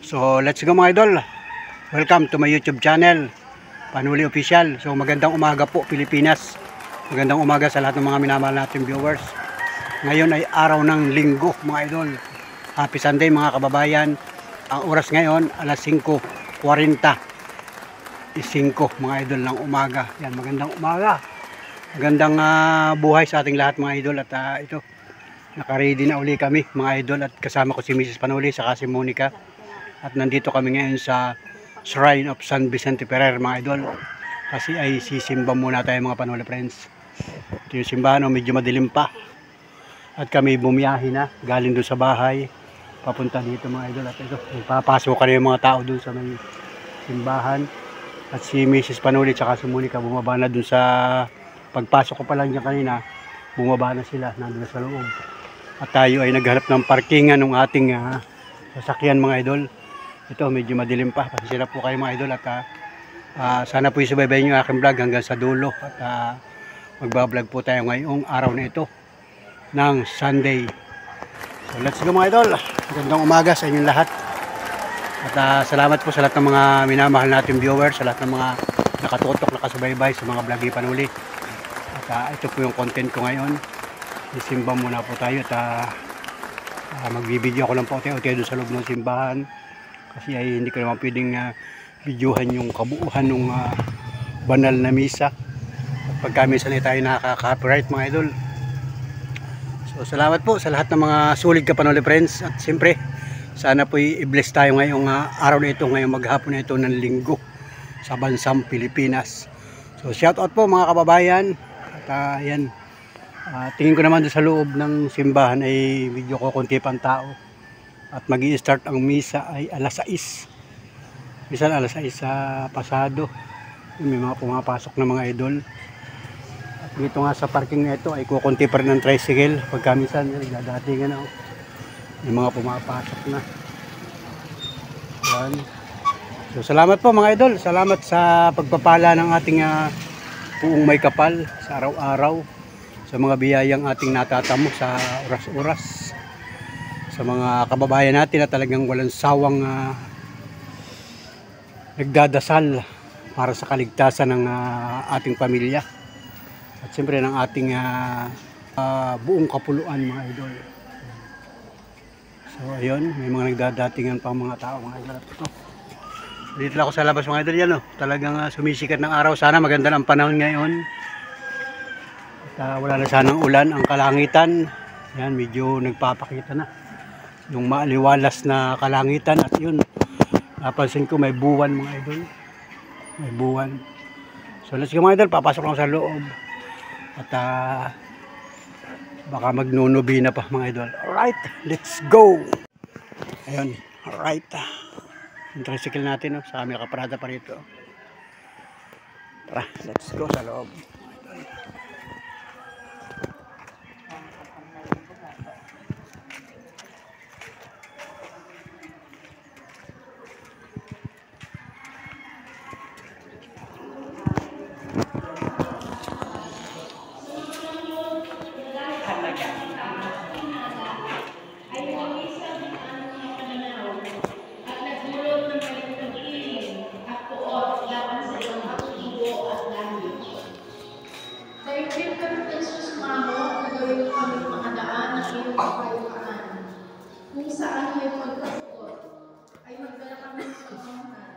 So let's go mga idol. Welcome to my YouTube channel, Panuli Official. So magandang umaga po Pilipinas. Magandang umaga sa lahat ng mga minamahal nating viewers. Ngayon ay araw ng linggo mga idol. Happy Sunday mga kababayan. Ang oras ngayon alas 5:40. 5 mga idol ng umaga. Yan, magandang umaga. Magandang buhay sa ating lahat mga idol. At ito, naka-ready na uli kami mga idol. At kasama ko si Mrs. Panuli saka si Monica. At nandito kami ngayon sa Shrine of San Vicente Ferrer mga idol. Kasi ay sisimba muna tayo mga Panuli friends. Ito yung simbahan, medyo madilim pa. At kami bumiyahe na galing doon sa bahay papunta dito mga idol. At ito, papasok ka na yung mga tao doon sa may simbahan. At si Mrs. Panuli at si Monica bumaba na doon sa pagpasok ko pa lang niya kanina. Bumaba na sila, nandun sa loob. At tayo ay naghanap ng parkingan ng ating sasakyan mga idol. Ito medyo madilim pa, pasensya po kayo mga idol. At sana po isubaybayin nyo aking vlog hanggang sa dulo. At magbablog po tayo ngayong araw na ito ng Sunday. So let's go mga idol. Magandang umaga sa inyong lahat. At salamat po sa lahat ng mga minamahal nating viewers, sa lahat ng mga nakatutok, nakasubaybay sa mga vlog ni Panuli. At ito po yung content ko ngayon. Isimba muna po tayo at magbibideo ako lang po tayo doon sa loob ng simbahan. Kasi ay hindi ko naman pwedeng videohan yung kabuuhan ng banal na misa. At pagka minsan ay tayo nakaka-copyright mga idol. So salamat po sa lahat ng mga sulit ka Panuli friends. At siyempre sana po i-bless tayo ngayong araw na ito, ngayong maghapon na ito ng linggo sa bansang Pilipinas. So shout out po mga kababayan. At yan, tingin ko naman doon sa loob ng simbahan ay video ko konti pang tao. At mag-i-start ang misa ay alas 6. Minsan alas 6 pasado. May mga pumapasok na mga idol. At dito nga sa parking na ito ay kukunti pa rin ng tricycle. Pagka minsan nagdadatingan ako. May mga pumapasok na. Yan. So salamat po mga idol. Salamat sa pagpapala ng ating buong may kapal sa araw-araw. Sa mga biyayang ating natatamo sa oras-oras. Sa mga kababayan natin na talagang walang sawang nagdadasal para sa kaligtasan ng ating pamilya. At siyempre ng ating buong kapuluan mga idol. So ayun, may mga nagdadatingan pa mga tao mga idol. Ito. Dito lang ako sa labas mga idol yan. Talagang sumisikat ng araw. Sana maganda ang panahon ngayon. At wala na sanang ulan. Ang kalangitan, yan medyo nagpapakita na. Yung maaliwalas na kalangitan. At yun, napansin ko may buwan mga idol. May buwan. So let's go mga idol, papasok lang sa loob. At baka magnunubi na pa mga idol. Alright, let's go. Ayun, alright. Yung tricycle natin, sa kami nakaparada pa rito. Tara, let's go sa loob. Kung saan may pagkasukot ay magdala kami sa pamahan.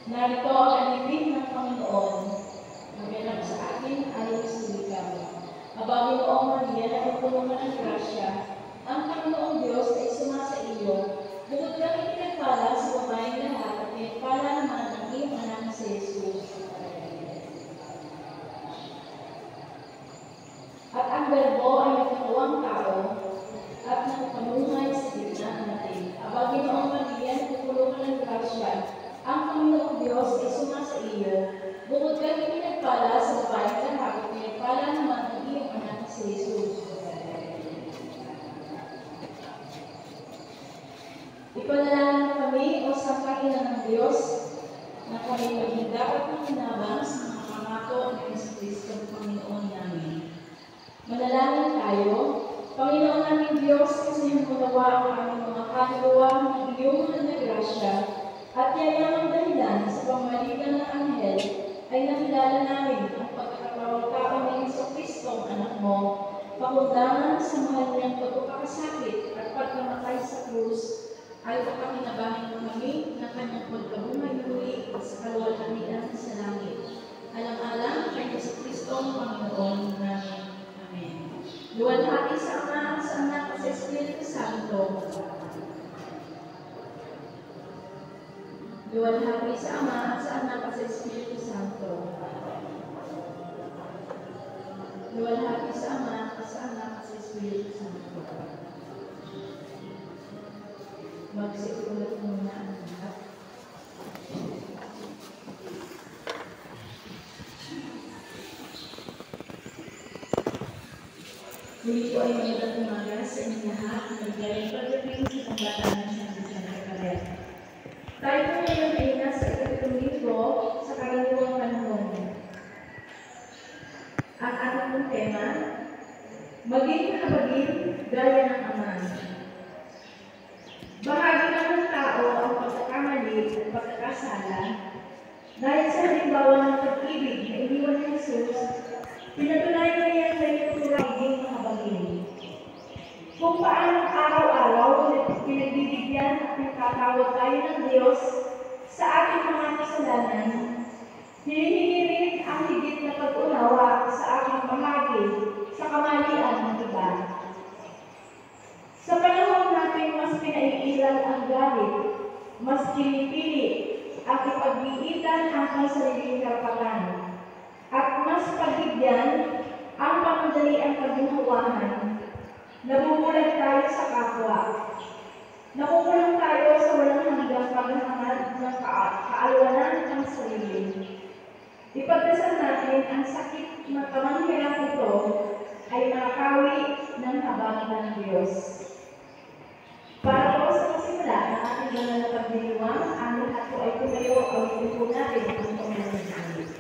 Narito ang alipin ng Panginoon. Maganap sa atin ayon sa wika. Abang Ginoong Maria na nagpulungan ng grasya, ang Panginoong Diyos ay sumasa iyo. Bukod kang itinagpala sa babaeng lahat at pinagpala naman ang iyong anak na si Jesus. At ang Verbo ay nagkatawang tao at nagpamuhay sa gitna natin. Abang Ginoong Maria, nagpulungan ng grasya, ang Panginoong Diyos ay sumasa iyo. Bukod kang ipinagpala sa babaeng lahat at pinagpala naman ang iyong anak na si Jesus. Ipanalangin kami o sa Panginoon ng Diyos na kami maging dapat ng hinabang sa mga pangako ng Kristo Panginoon namin. Manalangin tayo. Panginoon namin Diyos, kasi mo nawa ang aming mga nagawa ng iyong mahal na grasya at yayamang dahilan sa pamamagitan ng anghel ay nakilala namin ang pagkakatao ni Jesucristo, ang anak mo, pakundangan sa mahal niyang pagkakasakit at pagkamatay sa krus, ay papakinabangan mo kami ng kanyang pagkabuhay muli sa kaluwalhatian sa langit. Alang-alang kay Jesucristo ang Panginoon namin. Amen. Luwalhati sa Ama, sa Anak, at sa Espiritu Santo. Luwalhati sa Ama, sa Anak, at sa Espiritu Santo. Luwalhati sa Ama, sa Anak, at sa Espiritu Santo. Magsiulat muna ang lahat. Muli po ay magandang umaga sa inyong lahat. Nagyayang pagdating sa paglataan ng Santo Santa. Tayo po ngayon ay nasa ikatulong libro sa karaniwang panahon. Ang ating tema, maging nakabagin gaya ng Ama. Bahagi ng tao ang pagkakamali at pagkakasala dahil sa halimbawa ng pag-ibig na iniwan ni Jesus, pinatunayan niya ang nagtutura maging nakabagin. Kung paano araw-araw pinagbibigyan at nagkatawag tayo ng Diyos sa ating mga kasalanan, hinihingi rin ang higit na pag-unawa sa ating bahagi sa kamalian ng iba. Sa panahon natin mas pinaiilan ang galit, mas pinipili at ipagbiitan ang sariling karapatan, at mas pagbigyan ang pangmadaliang pagbuhawahan, nabubulag tayo sa kapwa. Nakukulong tayo sa walang hanggang paghahangad ng kaalwanan ng sarili. Ipagdasal natin ang sakit ng kamanghirang ito ay makawi ng habag ng Diyos. Para po sa kasimula ng ating banal na pagdiriwang, ang lahat po ay tumayo, awitin po natin ang Panginoon ng Diyos.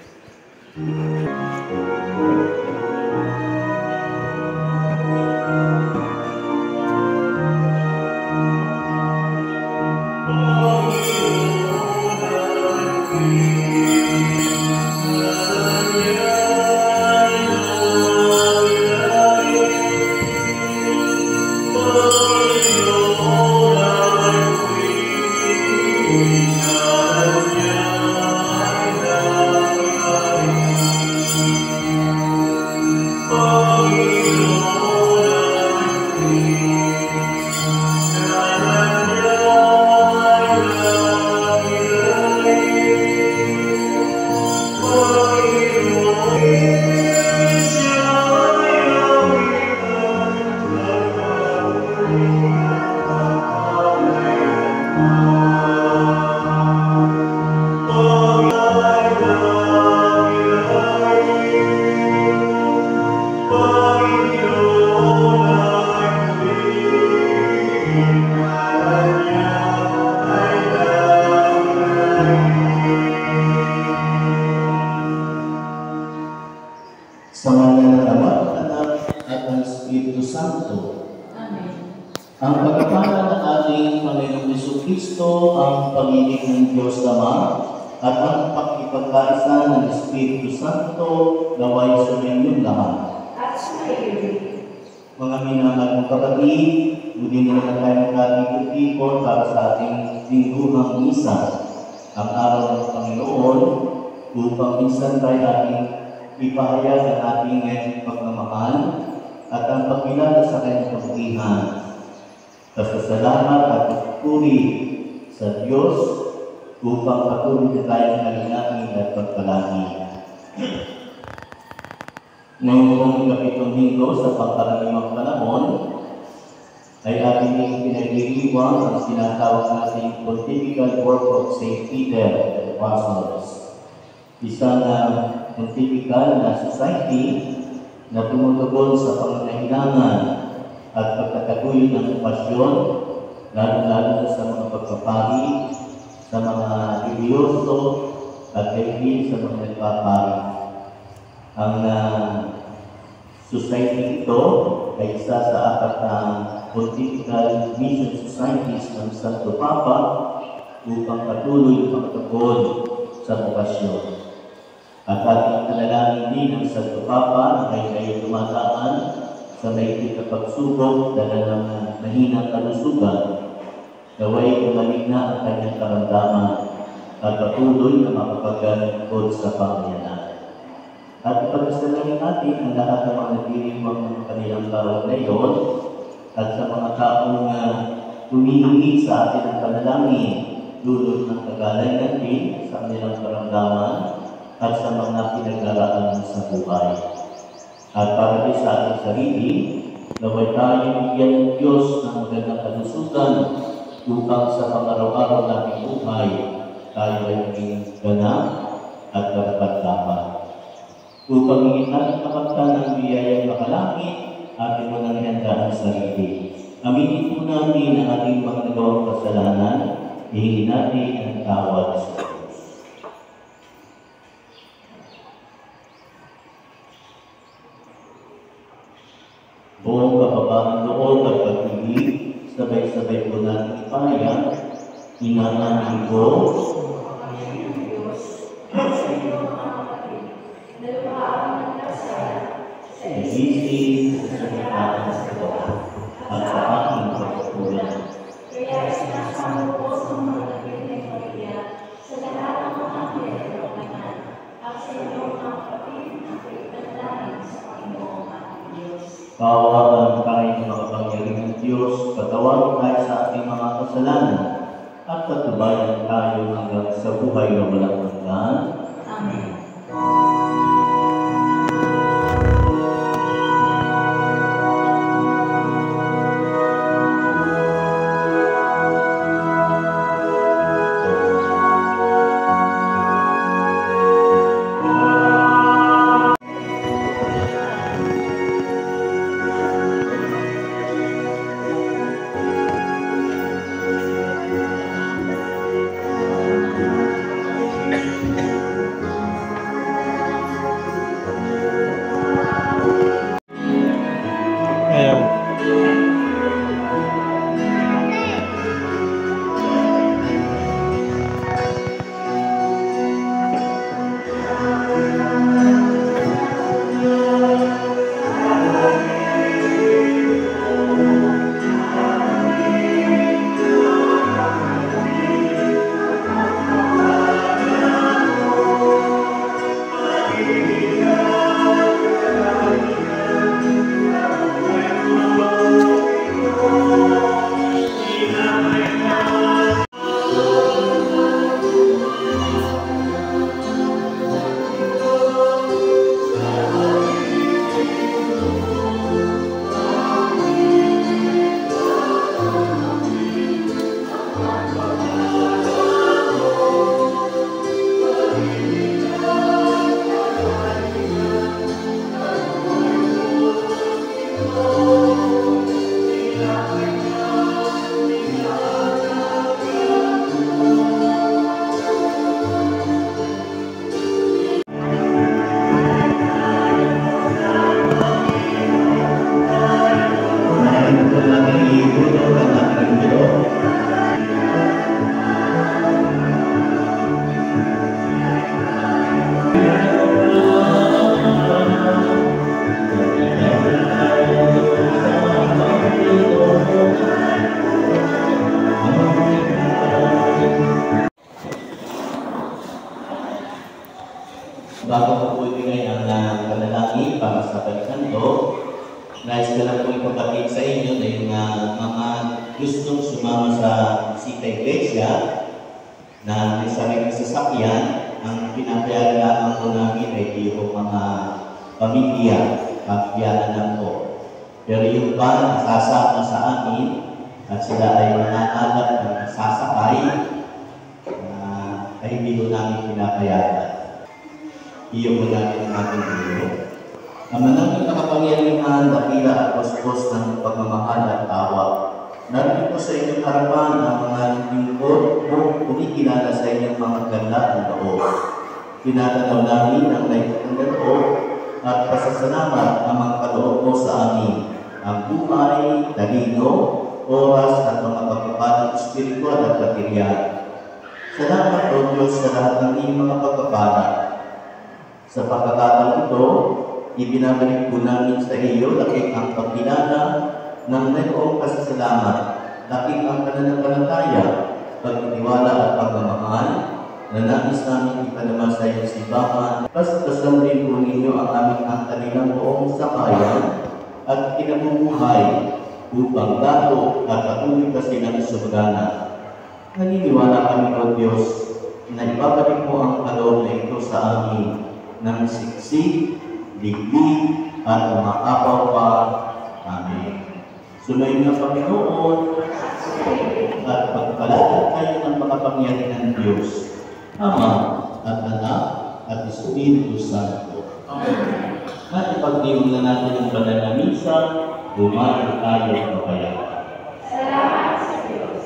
Sa ngalan ng Ama, Anak, at ng Espiritu Santo. Amen. Ang pagkakala ng ating Panginoong Jesucristo, ang pag-ibig ng Diyos Ama, at ang pakipagkaisa ng Espiritu Santo naway sa inyong lahat. At sumayon. Mga minamahal kong kapatid, muli na naman tayo magkatipon para sa ating lingguhang misa, ang araw ng Panginoon, upang minsan tayo ating ipahayag ang ating ngayong pagmamahal at ang pagkilala sa kanyang kabutihan. Pasasalamat at pagpuri sa Diyos upang patuloy na tayong kalinakin at pagkalaki. Ngayong ikapitong linggo sa pangkaraniwang panahon ay ating pinagdiriwang ang sinatawag nating Pontifical Work of St. Peter the Apostles. Isang pontifical na society na tumutugon sa pangangailangan at pagtataguyod ng pasyon, lalo-lalo na sa mga pagpapari, sa mga religyoso at kahit sa mga nagpapari. Ang society ito ay isa sa apat na Pontifical Mission Societies ng Santo Papa upang patuloy makatugon sa bokasyon. At ating panalangin din ang Santo Papa na kayo dumadaan sa maigit na pagsubok dala ng mahinang kalusugan, gaway gumaling na ang kanyang karamdaman at patuloy na makapaglingkod sa pamayanan. At ipagdasalain natin ang lahat ng mga nagdiriwang ng kanilang larawan ngayon at sa mga taong humihingi sa atin ang panalangin, dulot ng kagalingan din sa kanilang karamdaman at sa mga pinagdaraan sa buhay. At para din sa ating sarili, gaway tayo bigyan ng Diyos ng magandang kalusugan upang sa pang-araw-araw nating buhay, tayo ay maging ganap at dapat-dapat. Upang higit natin kapagtan ng biyayang makalangit, ating mga nihanda ang sarili. Aminin po namin ang ating mga nagawang kasalanan, hihingin natin ang tawad sa Diyos. Buong kababaan loob at pag-ibig, sabay-sabay po natin ipahayag, inaamin ko, isisig sa salitaan sa ito at sa aking pagkukulang. Kaya sinasama ko sa mga naging pamilya sa lahat ng mga pinagkawanan at sa inyong mga kapatid na pinagdalain sa Panginoong ating Diyos. Kawagan tayo ng makapangyarihang Diyos, patawagin tayo sa ating mga kasalanan at patubayan tayo hanggang sa buhay na walang hanggan. Amen. Bago ko po ibigay ang panalangin para sa pagkanto, nais ko lang po ipapatid sa inyo na yung mga gustong sumama sa bisita iglesia na may sariling sasakyan, ang pinapayagan lamang po namin ay yung mga pamilya, pagbiyanan lang po. Pero yung van, sasama sa amin at sila ay mananalap ng sasakay ay hindi po namin pinapayagan. Iyo mo natin ang ating Diyos. Ang manangin na kapangyarihan, dakila at puspos ng pagmamahal at tawa. Narinig ko sa inyong harapan ang mga lingkod mo kumikilala sa inyong mga ganda ng loob. Tinatanaw namin ang naitutang loob at pasasalamat ang mga kaloob mo sa amin ang buhay, talino, oras at mga pagpapalang espiritual at material. Salamat, O Diyos, sa lahat ng iyong mga pagpapala. Sa pagkakataon ito, ibinabalik po namin sa iyo lakik ang pagkilala ng mayroong pasasalamat, lakik ang pananampalataya, pagtitiwala at pagmamahal na nais namin ipanama sa iyong simbahan. Pasasan din po ninyo ang aming angkali ng buong samayan at kinamumuhay upang dato at patuloy kasi ng sumagana. Naniniwala kami, O Diyos, na ibabalik mo ang kaloob na ito sa amin ng siksik, digdig, at umaapaw pa. Amen. Sumayin ng Panginoon at pagpalalan kayo ng makapangyarihan ng Diyos, Ama at Anak at Espiritu Santo. Amen. At ipagdiwang na natin ang banal na misa, bumayo tayo mapayapa. Salamat sa Diyos.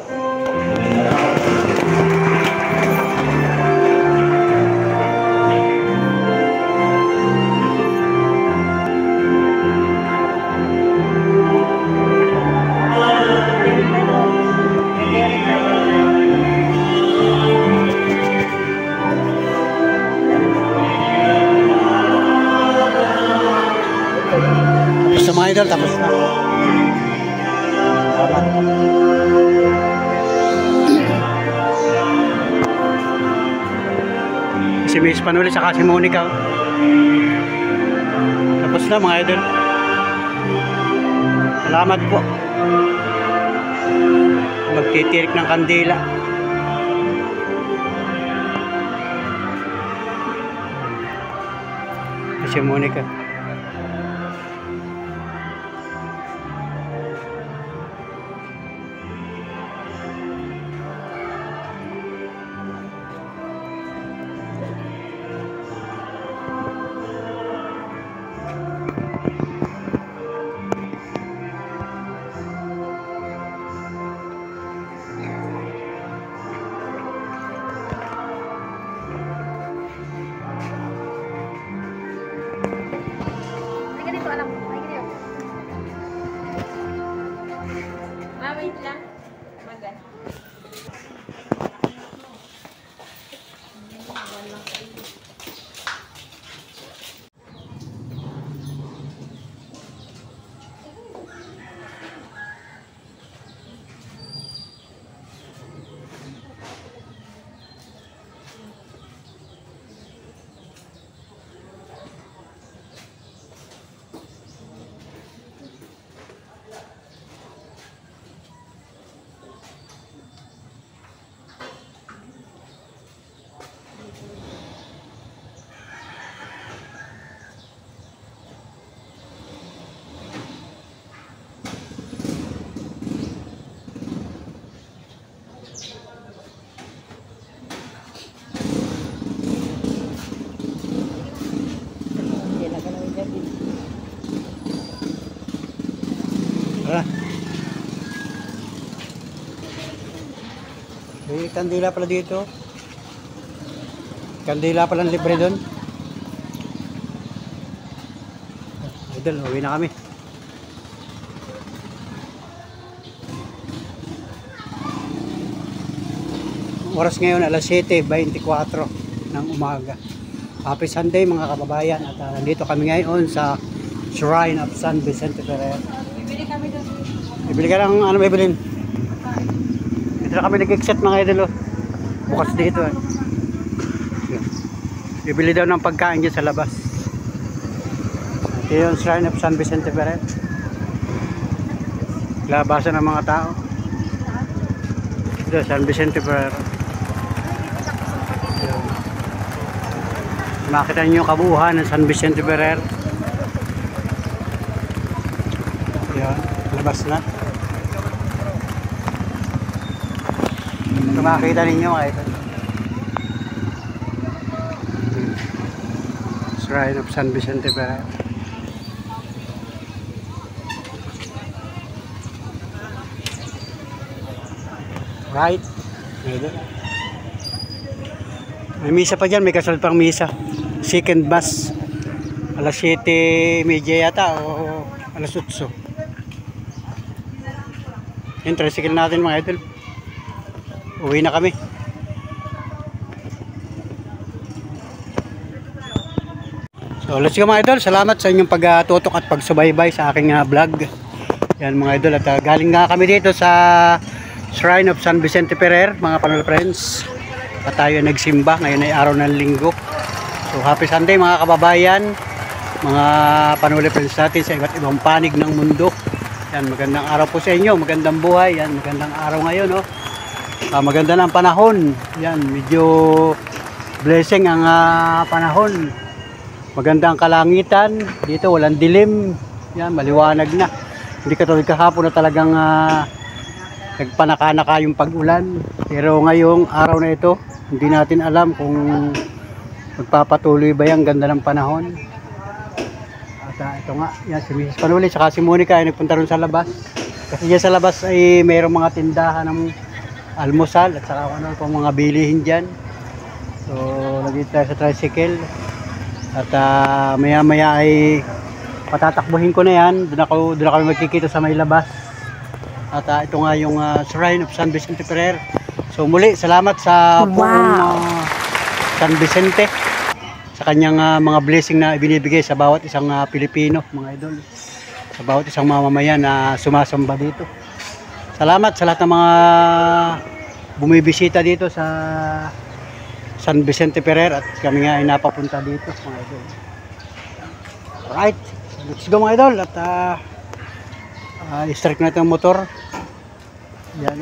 Tapos na mga idol, tapos na. Salamat. Si Miss Panuli saka si Monica. Tapos na mga idol. Salamat po. Magtitirik ng kandila. Si Monica. Wait lang. Magan. May kandila pala dito. Kandila pala libre doon. Idol, uwi na kami. Oras ngayon alas 7:24 ng umaga. Happy Sunday mga kababayan. At nandito kami ngayon sa Shrine of San Vicente Ferrer. Bibili kami doon. Bibili ka ng ano bibilin? Dito na kami nag-exit mga idol. Bukas dito eh. Bibili daw ng pagkain dyan sa labas. Ito yung Shrine of San Vicente Ferrer. Labasan ng mga tao. Ito San Vicente Ferrer. Makita niyo yung kabuuan ng San Vicente Ferrer. Yan, labas na. Ito makikita ninyo mga ito. Shrine of San Vicente Ferrer. Right. May misa pa dyan, may kasunod pang misa. Second mass. Alas 7:30 yata o alas 8. Yung tricycle natin mga idol. Uwi na kami. So let's go mga idol. Salamat sa inyong pagtutok at pagsubaybay sa aking vlog. Yan mga idol. At galing nga kami dito sa Shrine of San Vicente Ferrer mga Panol Friends. At tayo nagsimba. Ngayon ay araw ng linggo. So happy Sunday mga kababayan. Mga Panol Friends natin sa iba't ibang panig ng mundo. Yan, magandang araw po sa inyo. Magandang buhay. Yan, magandang araw ngayon. No? Maganda na ang panahon. Yan, medyo blessing ang panahon. Maganda ang kalangitan. Dito walang dilim. Yan, maliwanag na. Hindi katulad kahapon na talagang nagpanaka-naka yung pag-ulan. Pero ngayong araw na ito, hindi natin alam kung magpapatuloy ba yung ganda ng panahon. At ito nga, yan, si Mrs. Panuli saka si Monica ay nagpunta rin sa labas. Kasi dyan sa labas ay mayroong mga tindahan ng almusal at saka ano pang mga bilihin dyan. So, nagdito tayo sa tricycle. At maya maya ay patatakbuhin ko na yan. Doon ako magkikita sa may labas. At ito nga yung Shrine of San Vicente Ferrer. So muli, salamat sa buong San Vicente. Sa kanyang mga blessing na ibinibigay sa bawat isang Pilipino, mga idol. Sa bawat isang mamamayan na sumasamba dito. Salamat sa lahat ng mga bumibisita dito sa San Vicente Ferrer at kami nga ay napapunta dito mga idol. Alright, let's go mga idol at i-start na itong motor. Yan.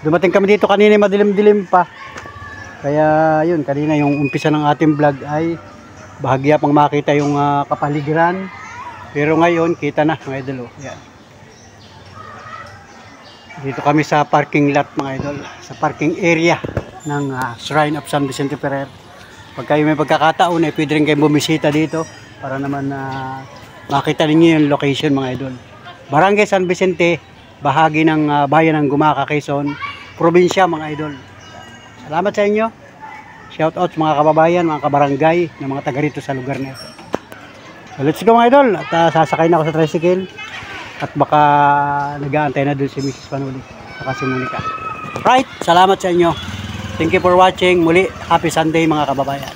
Dumating kami dito kanina madilim-dilim pa. Kaya yun, kanina yung umpisa ng ating vlog ay bahagya pang makita yung kapaligiran. Pero ngayon kita na mga idol. Yan. Dito kami sa parking lot mga idol, sa parking area ng Shrine of San Vicente Ferrer. Pag kayo may pagkakataon ay pwede rin kayong bumisita dito para naman makita ninyo yung location mga idol. Barangay San Vicente, bahagi ng bayan ng Gumaca, Quezon, probinsya mga idol. Salamat sa inyo. Shout out sa mga kababayan, mga kabarangay, na mga taga rito sa lugar na ito. So let's go mga idol. At sasakay na ako sa tricycle. At baka nag-aantay na doon si Mrs. Panuli at si Monica. Right, salamat sa inyo. Thank you for watching. Muli, happy Sunday mga kababayan.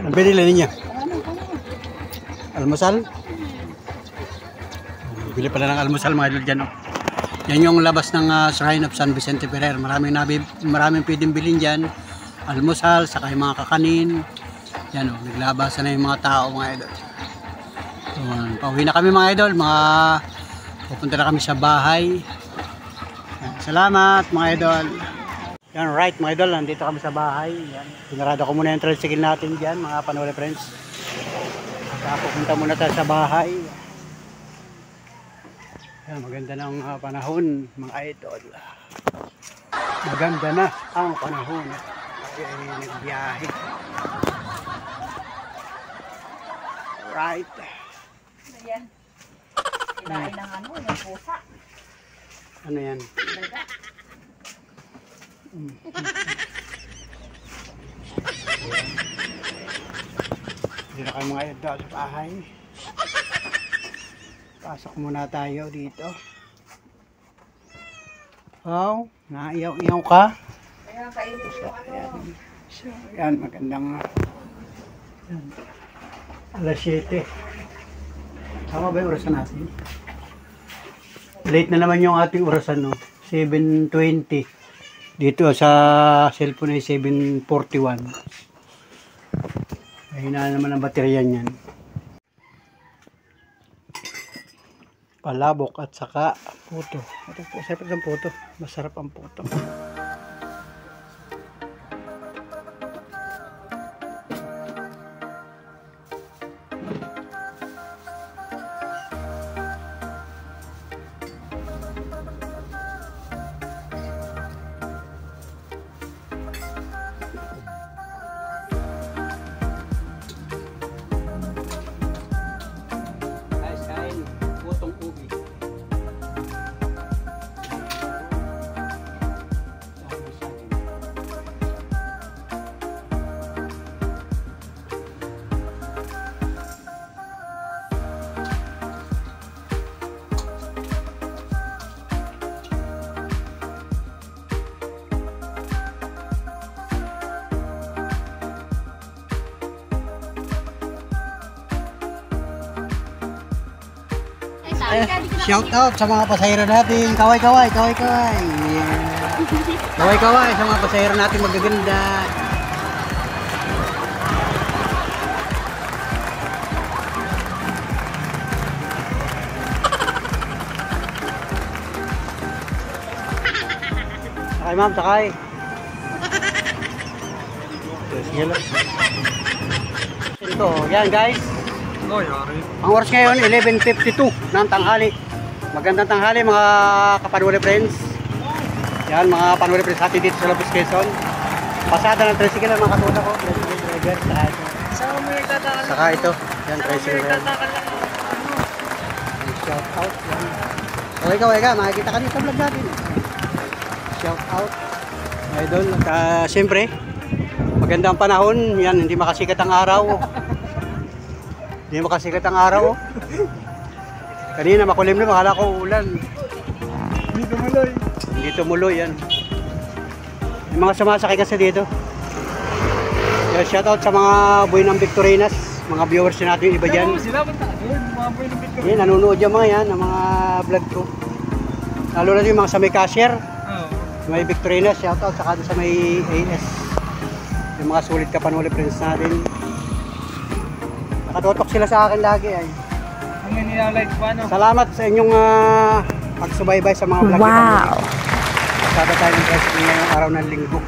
Ang binili ninyo? Almusal? Bili pala ng almusal mga idol dyan. Oh. Yan yung labas ng Shrine of San Vicente Ferrer. Maraming pwedeng bilhin dyan. Almusal, saka yung mga kakanin. Yan o, naglabasan na yung mga tao mga idol. So, pauwi na kami mga idol. Pupunta na kami sa bahay. Yan, salamat mga idol. Yan, right mga idol, nandito kami sa bahay. Yan, pinarada ko muna yung tricycle natin dyan mga Panole Friends. At pupunta muna tayo sa bahay. Yan, maganda na ang panahon mga idol. Maganda na ang panahon. Kasi nagbiyahe. Right. Ayan. Kinain ng yung pusa. Ano yan? Hindi na kayo mga idol sa bahay. Pasok muna tayo dito. Oh, naiyaw-iyaw ka? Kaya kainin ko So, yan, magandang yan. Alas 7. Tama ba yung orasan natin? Late na naman yung ating orasan, no? 7:20. Dito sa cellphone ay 7:41. Mahina naman ang baterya niyan. Palabok at saka puto. Ito po, separate ang puto. Masarap ang puto. Shout out sa mga pasahero natin. Kaway, kaway, kaway, kaway. Yeah. Kaway, kaway sa mga pasahero natin magaganda. Sakay ma'am, sakay. Sige lang. Ito, yan guys. Ang oras ngayon, 11:52 ng tanghali. Magandang tanghali mga kapanuli friends. Yan, mga kapanuli friends hati dito sa Lopez Quezon. Pasada ng tricycle ang mga katuta ko. Driver, saka ito. Yan, tricycle yan. Shout out. Yan. Kaway ka, makikita ka dito sa vlog natin. Shout out. Idol. At siyempre, magandang panahon. Yan, hindi makasikat ang araw. Hindi makasikat ang araw. Kanina makulim na, makala ko ulan. Hindi tumuloy. Hindi tumuloy yan. Yung mga sumasakay kasi dito. Yan, shoutout sa mga buhay ng Victorinas. Mga viewers natin yung iba dyan. Yan, nanonood yung mga yan, ang mga vlog ko. Lalo na yung mga sa may cashier. May Victorinas, shoutout saka sa may AS. Yung mga sulit kapanuli friends natin. Nakatutok sila sa akin lagi ay. Salamat sa inyong pagsubaybay sa mga vlog. Wow! Pasada tayo ng tricycle ngayong araw ng linggo.